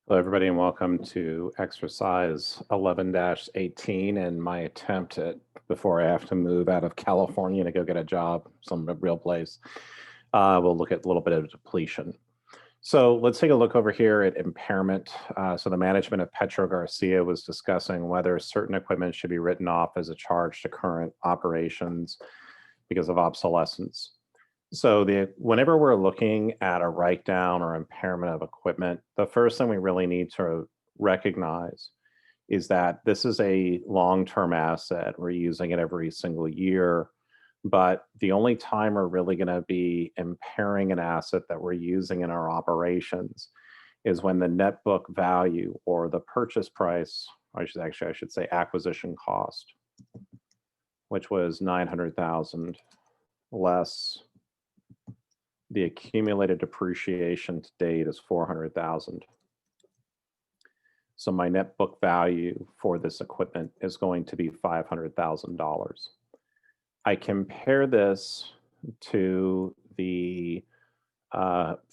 Hello, everybody, and welcome to exercise 11-18 and my attempt at, before I have to move out of California to go get a job, some real place, we'll look at a little bit of depletion. So let's take a look over here at impairment. So the management of Petro Garcia was discussing whether certain equipment should be written off as a charge to current operations because of obsolescence. So whenever we're looking at a write down or impairment of equipment, the first thing we really need to recognize is that this is a long-term asset. We're using it every single year, but the only time we're really going to be impairing an asset that we're using in our operations is when the net book value or the purchase price, I should say acquisition cost, which was 900,000 less the accumulated depreciation to date is 400,000. So my net book value for this equipment is going to be $500,000. I compare this to the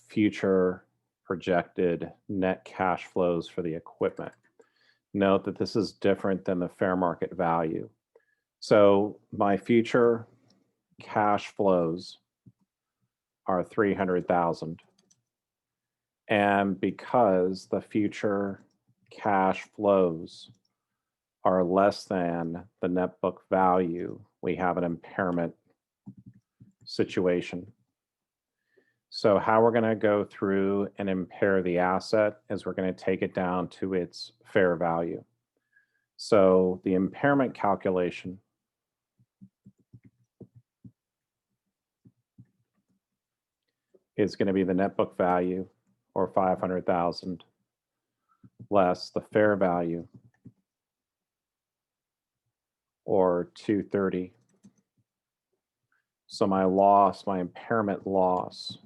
future projected net cash flows for the equipment. Note that this is different than the fair market value. So my future cash flows are 300,000. And because the future cash flows are less than the net book value, we have an impairment situation. So how we're going to go through and impair the asset is we're going to take it down to its fair value. So the impairment calculation is going to be the net book value, or 500,000, less the fair value, or 230. So my loss, my impairment loss,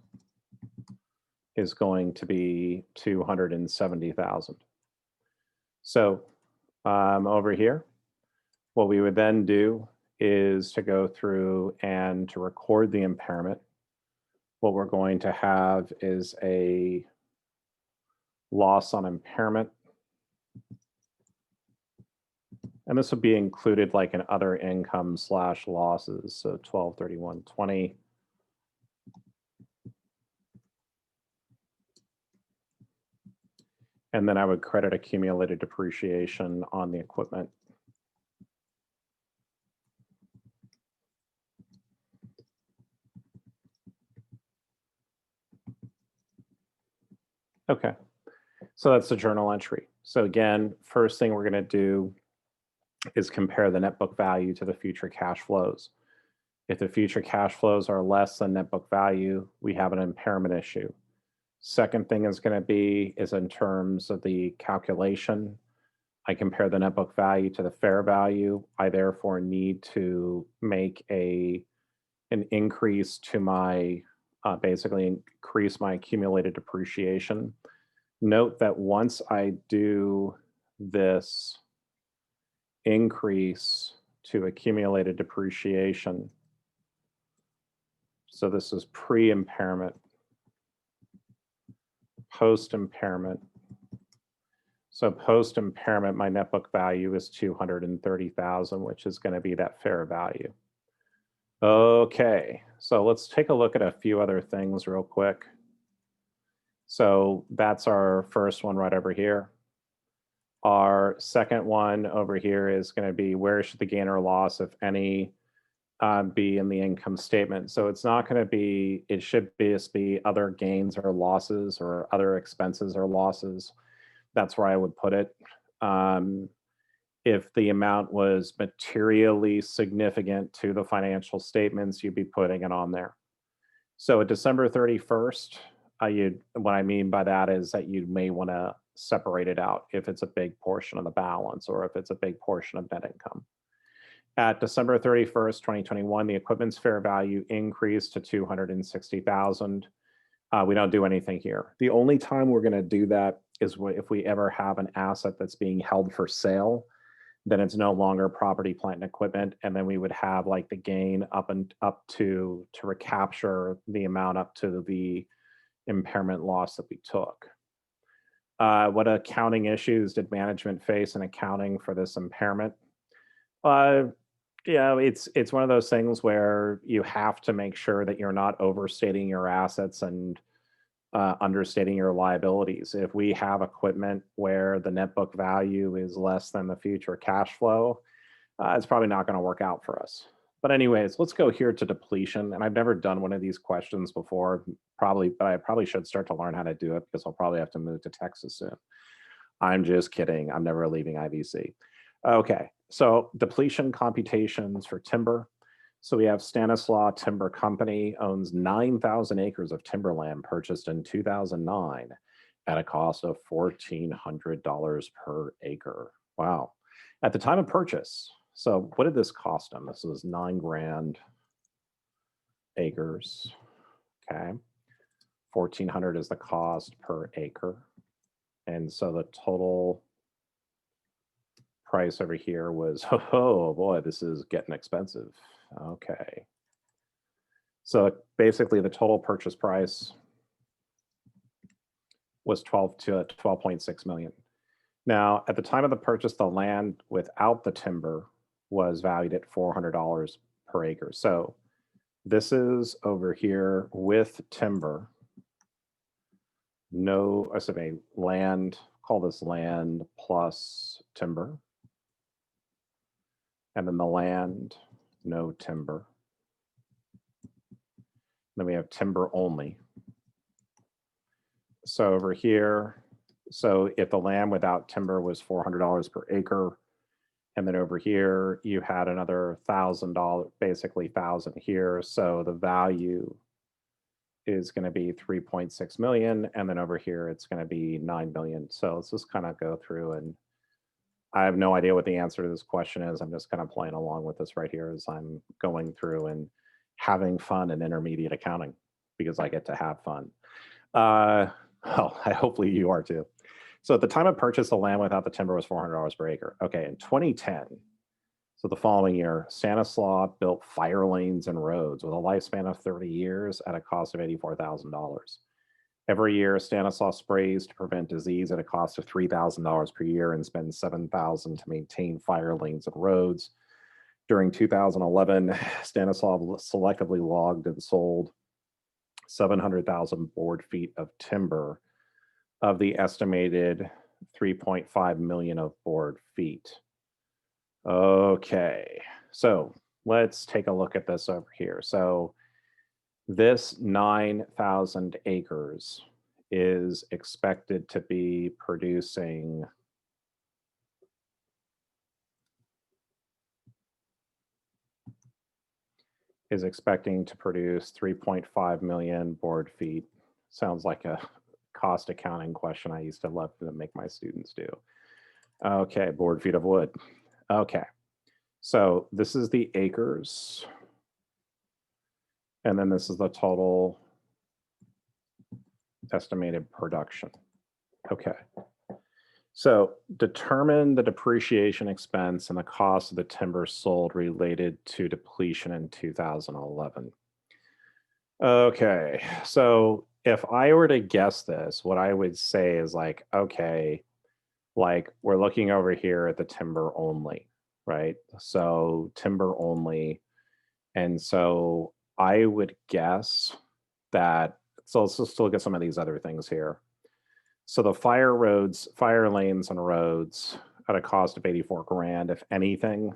is going to be 270,000. So over here, what we would then do is to go through and to record the impairment. What we're going to have is a loss on impairment. And this would be included like in other income / losses. So 1231.20. And then I would credit accumulated depreciation on the equipment. Okay, so that's the journal entry. So again, first thing we're going to do is compare the net book value to the future cash flows. If the future cash flows are less than net book value, we have an impairment issue. Second thing is going to be is in terms of the calculation. I compare the net book value to the fair value. I therefore need to make an increase to my basically increase my accumulated depreciation. Note that once I do this increase to accumulated depreciation, so this is pre-impairment, post-impairment. So post-impairment, my net book value is 230,000, which is going to be that fair value. Okay, so let's take a look at a few other things real quick. So that's our first one right over here. Our second one over here is going to be where should the gain or loss, if any, be in the income statement. So it's not going to be, it should just be other gains or losses or other expenses or losses. That's where I would put it. If the amount was materially significant to the financial statements, you'd be putting it on there. So at December 31st, what I mean by that is that you may want to separate it out if it's a big portion of the balance or if it's a big portion of net income. At December 31st, 2021, the equipment's fair value increased to 260,000. We don't do anything here. The only time we're going to do that is if we ever have an asset that's being held for sale, then it's no longer property, plant, and equipment, and then we would have like the gain up to recapture the amount up to the impairment loss that we took. What accounting issues did management face in accounting for this impairment? Uh, it's one of those things where you have to make sure that you're not overstating your assets and understating your liabilities. If we have equipment where the net book value is less than the future cash flow, it's probably not going to work out for us. But anyways, let's go here to depletion. And I've never done one of these questions before, probably, but I probably should start to learn how to do it because I'll probably have to move to Texas soon. I'm just kidding. I'm never leaving IVC. Okay, so depletion computations for timber. So we have Stanislaw Timber Company owns 9,000 acres of timberland purchased in 2009 at a cost of $1,400 per acre. Wow. At the time of purchase, so what did this cost them? This was 9 grand acres. Okay. 1,400 is the cost per acre. And so the total price over here was, oh boy, this is getting expensive. Okay. So basically the total purchase price was 12.6 million. Now, at the time of the purchase, the land without the timber was valued at $400 per acre. So this is over here with timber. No, I say land, call this land plus timber. And then the land, no timber. Then we have timber only. So over here, so if the land without timber was $400 per acre, and then over here you had another $1,000, basically 1,000 here. So the value is going to be 3.6 million, and then over here it's going to be 9 million. So let's just kind of go through, and I have no idea what the answer to this question is. I'm just kind of playing along with this right here as I'm going through and having fun in intermediate accounting because I get to have fun. Well, hopefully you are too. So at the time of purchase, the land without the timber was $400 per acre. Okay, in 2010, so the following year, Stanislaw built fire lanes and roads with a lifespan of 30 years at a cost of $84,000. Every year, Stanislaw sprays to prevent disease at a cost of $3,000 per year and spends $7,000 to maintain fire lanes and roads. During 2011, Stanislaw selectively logged and sold 700,000 board feet of timber of the estimated 3.5 million of board feet. Okay, so let's take a look at this over here. So this 9,000 acres is expected to be producing is expecting to produce 3.5 million board feet. Sounds like a cost accounting question I used to love to make my students do. Okay, board feet of wood. Okay, so this is the acres. And then this is the total estimated production. Okay. So determine the depreciation expense and the cost of the timber sold related to depletion in 2011. Okay, so if I were to guess this, what I would say is like, okay, like we're looking over here at the timber only, right? So timber only. And so I would guess that, so let's just look at some of these other things here. So the fire roads, fire lanes and roads at a cost of 84 grand, if anything,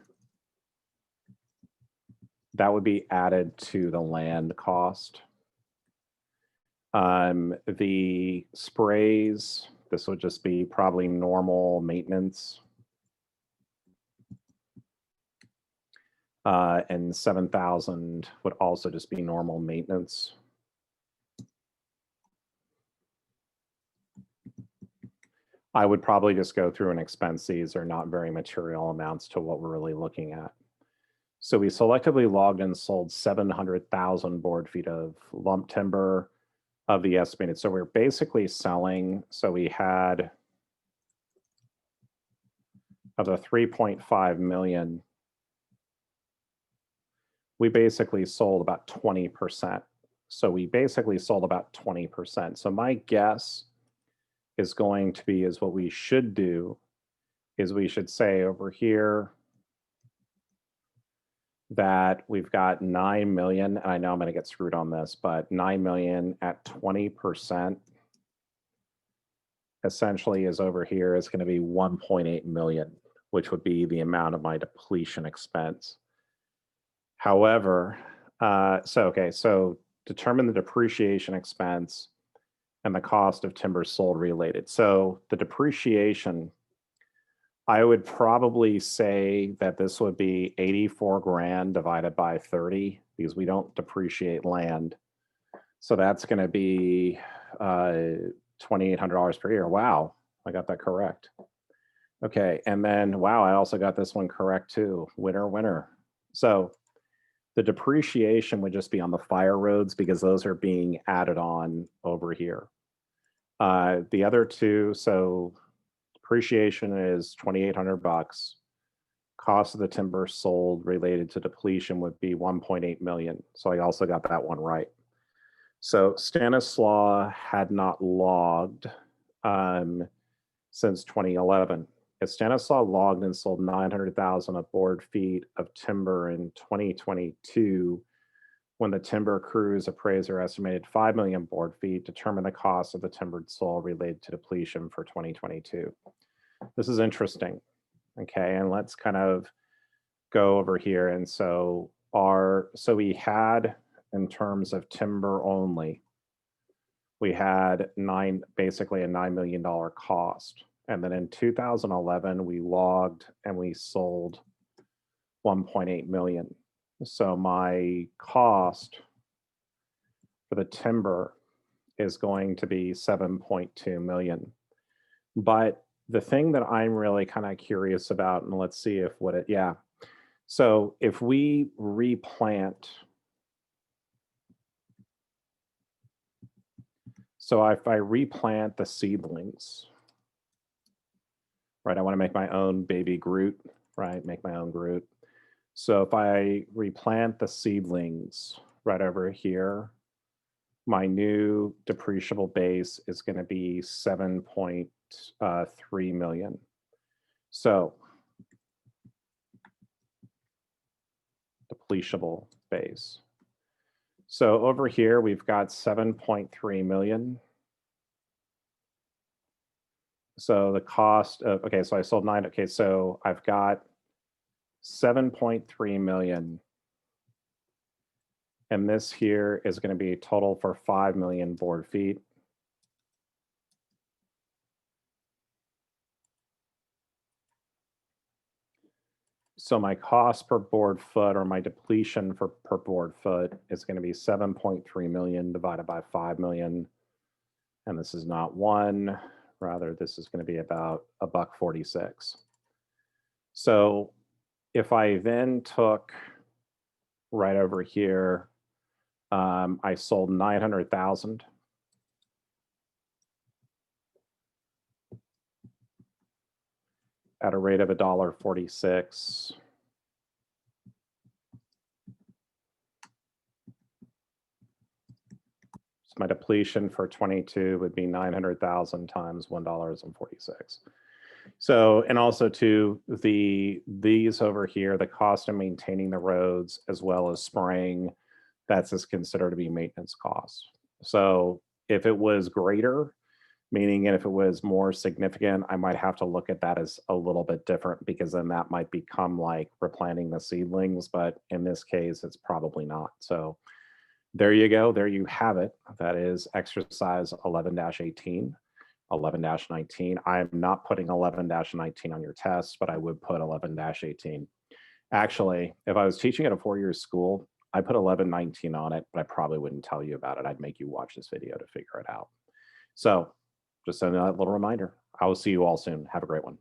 that would be added to the land cost. The sprays, this would just be probably normal maintenance. And 7,000 would also just be normal maintenance. I would probably just go through and expense these. Are not very material amounts to what we're really looking at. So we selectively logged and sold 700,000 board feet of lump timber of the estimated. So we're basically selling, so we had of the 3.5 million, we basically sold about 20%. So we basically sold about 20%. So my guess is going to be, is what we should do is we should say over here that we've got 9 million, and I know I'm going to get screwed on this, but 9 million at 20% essentially is over here is going to be 1.8 million, which would be the amount of my depletion expense. However, so determine the depreciation expense and the cost of timber sold related. So the depreciation, I would probably say that this would be 84 grand divided by 30 because we don't depreciate land. So that's going to be $2,800 per year. Wow, I got that correct. Okay, and then, wow, I also got this one correct too. Winner, winner. So the depreciation would just be on the fire roads because those are being added on over here. The other two, so depreciation is $2,800. Cost of the timber sold related to depletion would be 1.8 million. So I also got that one right. So Stanislaw had not logged since 2011. If Stanislaw logged and sold 900,000 of board feet of timber in 2022, when the timber cruise appraiser estimated 5 million board feet, determine the cost of the timbered sold related to depletion for 2022. This is interesting. Okay, and let's kind of go over here. And so we had, in terms of timber only, we had basically a $9 million cost. And then in 2011, we logged and we sold 1.8 million. So my cost for the timber is going to be 7.2 million. But the thing that I'm really kind of curious about, and let's see if so if we replant, so if I replant the seedlings, right, I want to make my own baby Groot, right, make my own Groot. So if I replant the seedlings right over here, my new depreciable base is going to be 7.3 million. So depletable base. So over here, we've got 7.3 million. So the cost of, okay, so I sold 9, okay, so I've got 7.3 million. And this here is going to be total for 5 million board feet. So my cost per board foot, or my depletion per board foot, is going to be 7.3 million divided by 5 million. And this is not one, rather this is going to be about $1.46. So if I then took right over here, I sold 900,000. At a rate of $1.46. So my depletion for 22 would be 900,000 times $1.46. So, and also to these over here, the cost of maintaining the roads as well as spraying, that's just considered to be maintenance costs. So if it was greater, meaning if it was more significant, I might have to look at that as a little bit different, because then that might become like replanting the seedlings, but in this case, it's probably not. So there you go, there you have it. That is exercise 11-18, 11-19. I'm not putting 11-19 on your test, but I would put 11-18. Actually, if I was teaching at a 4-year school, I put 11-19 on it, but I probably wouldn't tell you about it. I'd make you watch this video to figure it out. So just a little reminder. I will see you all soon. Have a great one.